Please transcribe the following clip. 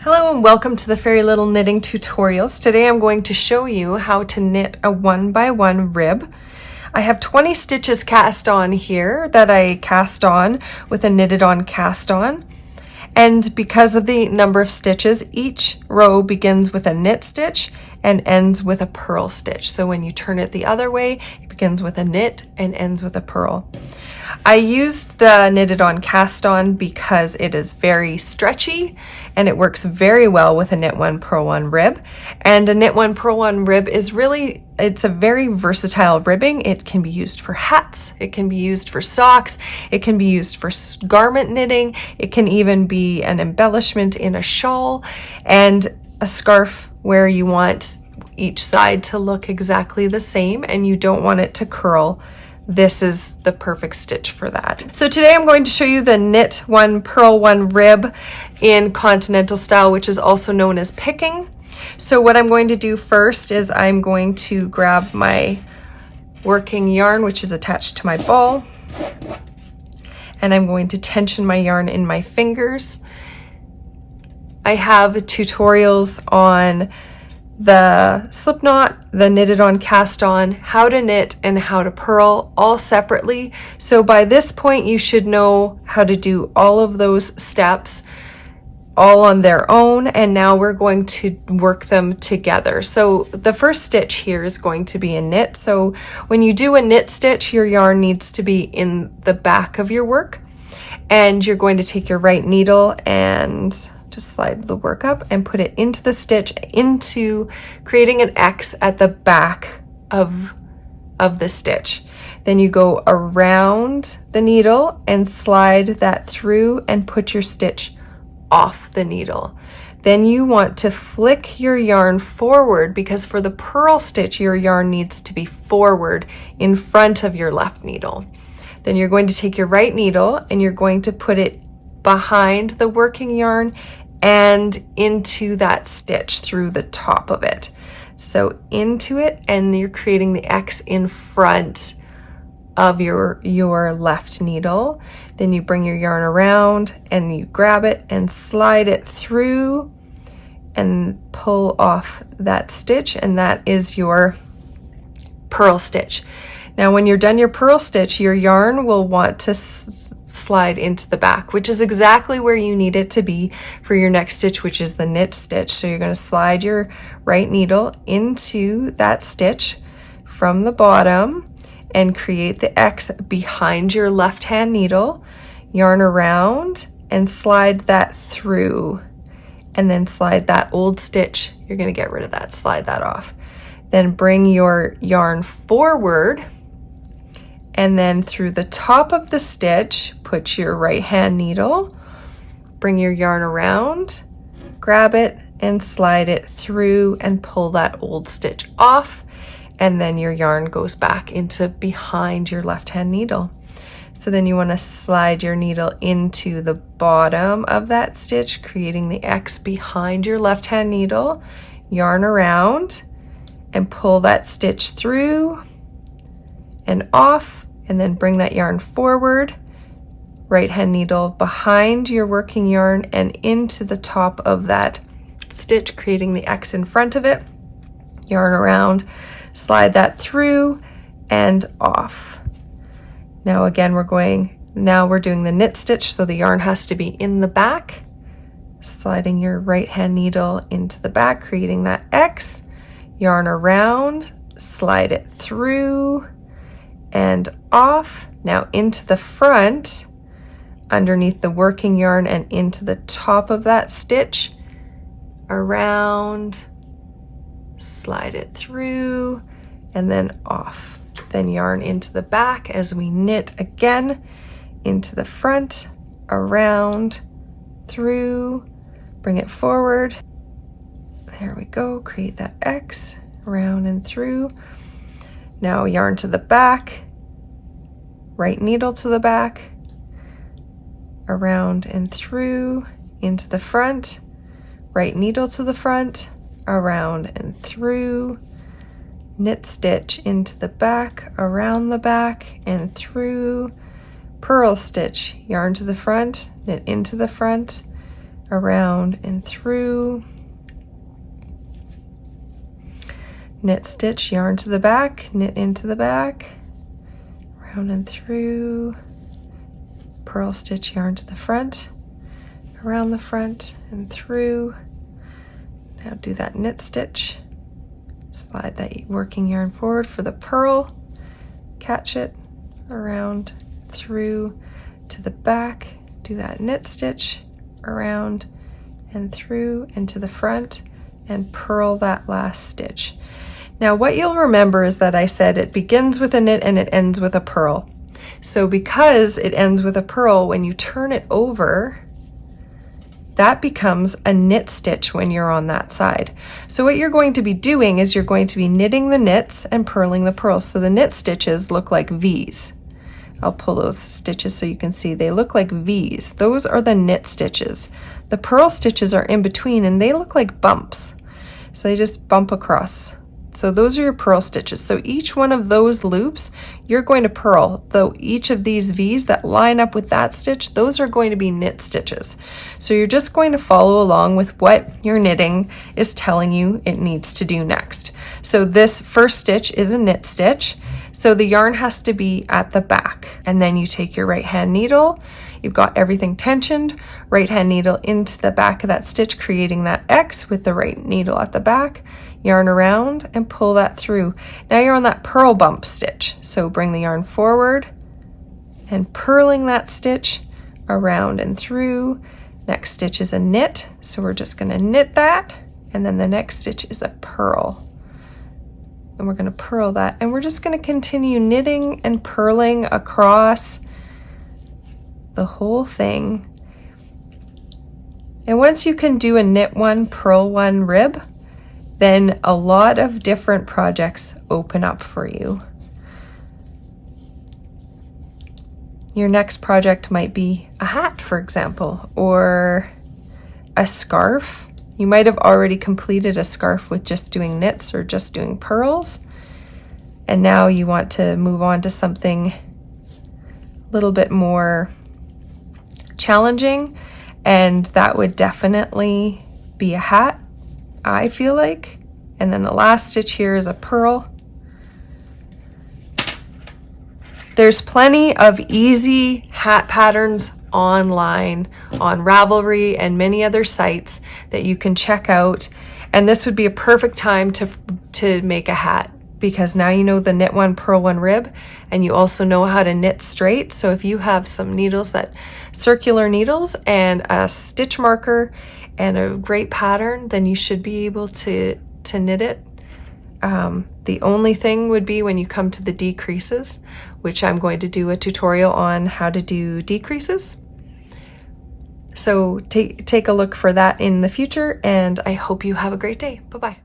Hello and welcome to the Fairy Little Knitting Tutorials. Today I'm going to show you how to knit a 1x1 rib. I have 20 stitches cast on here that I cast on with a knitted on cast on. And because of the number of stitches, each row begins with a knit stitch and ends with a purl stitch. So when you turn it the other way, it begins with a knit and ends with a purl. I used the knitted on cast on because it is very stretchy and it works very well with a knit one purl one rib. And a knit one purl one rib is it's a very versatile ribbing. It can be used for hats, it can be used for socks, it can be used for garment knitting, it can even be an embellishment in a shawl and a scarf where you want each side to look exactly the same and you don't want it to curl. This is the perfect stitch for that. So today I'm going to show you the knit one purl one rib in continental style, which is also known as picking. So what I'm going to do first is I'm going to grab my working yarn, which is attached to my ball, and I'm going to tension my yarn in my fingers. I have tutorials on the slip knot, the knitted on cast on, how to knit and how to purl all separately. So by this point you should know how to do all of those steps all on their own, and now we're going to work them together. So the first stitch here is going to be a knit. So when you do a knit stitch, your yarn needs to be in the back of your work, and you're going to take your right needle and just slide the work up and put it into the stitch, into creating an X at the back of the stitch. Then you go around the needle and slide that through and put your stitch off the needle. Then you want to flick your yarn forward, because for the purl stitch your yarn needs to be forward in front of your left needle. Then you're going to take your right needle and you're going to put it behind the working yarn and into that stitch through the top of it. So into it, and you're creating the X in front of your left needle. Then you bring your yarn around and you grab it and slide it through and pull off that stitch, and that is your purl stitch. Now when you're done your purl stitch, your yarn will want to slide into the back, which is exactly where you need it to be for your next stitch, which is the knit stitch. So you're going to slide your right needle into that stitch from the bottom and create the X behind your left hand needle, yarn around and slide that through, and then slide that old stitch. You're going to get rid of that, slide that off. Then bring your yarn forward, and then through the top of the stitch, put your right hand needle, bring your yarn around, grab it and slide it through and pull that old stitch off. And then your yarn goes back into behind your left hand needle. So then you want to slide your needle into the bottom of that stitch, creating the X behind your left hand needle, yarn around and pull that stitch through and off, and then bring that yarn forward, right hand needle behind your working yarn and into the top of that stitch, creating the X in front of it, yarn around, slide that through and off. Now again we're doing the knit stitch, so the yarn has to be in the back, sliding your right hand needle into the back, creating that X, yarn around, slide it through and off. Now into the front, underneath the working yarn and into the top of that stitch, around, slide it through and then off. Then yarn into the back as we knit again, into the front, around, through, bring it forward. There we go, create that X, around and through. Now yarn to the back, right needle to the back, around and through, into the front, right needle to the front, around and through, knit stitch into the back, around the back and through, purl stitch, yarn to the front, knit into the front, around and through, knit stitch, yarn to the back, knit into the back, around and through, purl stitch, yarn to the front, around the front and through. Now do that knit stitch, slide that working yarn forward for the purl, catch it, around, through, to the back, do that knit stitch, around and through, into the front, and purl that last stitch. Now what you'll remember is that I said it begins with a knit and it ends with a purl. So because it ends with a purl, when you turn it over, that becomes a knit stitch when you're on that side. So what you're going to be doing is you're going to be knitting the knits and purling the purls. So the knit stitches look like V's. I'll pull those stitches so you can see they look like V's. Those are the knit stitches. The purl stitches are in between and they look like bumps. So they just bump across. So those are your purl stitches. So each one of those loops, you're going to purl. Though each of these V's that line up with that stitch, those are going to be knit stitches. So you're just going to follow along with what your knitting is telling you it needs to do next. So this first stitch is a knit stitch. So the yarn has to be at the back. And then you take your right hand needle, you've got everything tensioned, right hand needle into the back of that stitch, creating that X with the right needle at the back, yarn around and pull that through. Now you're on that purl bump stitch. So bring the yarn forward and purling that stitch around and through. Next stitch is a knit. So we're just gonna knit that. And then the next stitch is a purl. And we're gonna purl that. And we're just gonna continue knitting and purling across the whole thing. And once you can do a knit one, purl one rib, then a lot of different projects open up for you. Your next project might be a hat, for example, or a scarf. You might have already completed a scarf with just doing knits or just doing purls, and now you want to move on to something a little bit more challenging, and that would definitely be a hat, I feel like. And then the last stitch here is a purl. There's plenty of easy hat patterns online on Ravelry and many other sites that you can check out, and this would be a perfect time to make a hat, because now you know the knit one, purl one rib, and you also know how to knit straight. So if you have some needles, that circular needles, and a stitch marker and a great pattern, then you should be able to knit it. The only thing would be when you come to the decreases, which I'm going to do a tutorial on how to do decreases. So take a look for that in the future, and I hope you have a great day. Bye-bye.